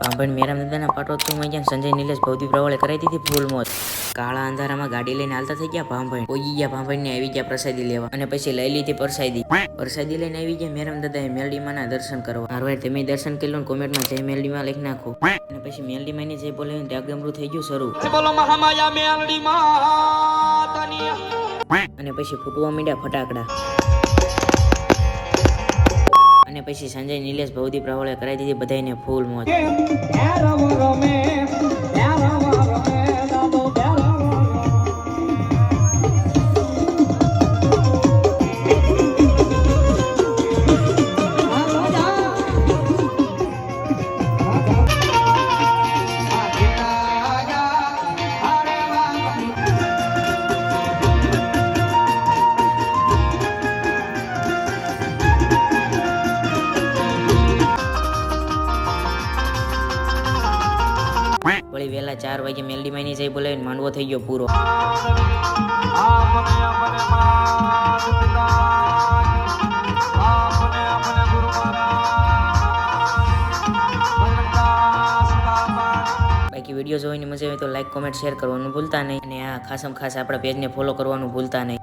ભાંભણ મેરામ દાદાના પાટોત્સવમાં જ્યાં સંજય નિલેશ ભૌતિક પ્રવળે કરાઈ દીધી ફૂલ મોજ. કાળા અંધારામાં ગાડી લઈને હાલતા થઈ ગયા ભાંભણ. પોગી ગયા ભાંભણ ને આવી ગયા પ્રસાદી લેવા અને પછી લઈ લીધી પ્રસાદી લઈને આવી ગયા મેરામ દાદાએ મેલડીમાંના દર્શન કરવા. હારવાર તમે દર્શન કરી લો, કોમેન્ટમાં જય મેલડીમાં લખી નાખો. અને પછી મેલડીમાં ની જય બોલાવીને ત્યાગમરું થઈ ગયું શરૂ. બોલો મહામાયા મેલડી માતાની. અને પછી ફૂટવા માંડ્યા ફટાકડા. અને પછી સંજય નિલેશ ભૌતિક પ્રવળે કરાઈ દીધી બધાને ફૂલ મોજ. વળી વહેલા 4 વાગે મેલડી માની જઈ બોલાવીને માંડવો થઈ ગયો પૂરો. બાકી વિડીયો જોઈને મજા આવે તો લાઈક કોમેન્ટ શેર કરવાનું ભૂલતા નહીં અને આ ખાસમ ખાસ આપણા પેજને ફોલો કરવાનું ભૂલતા નહીં.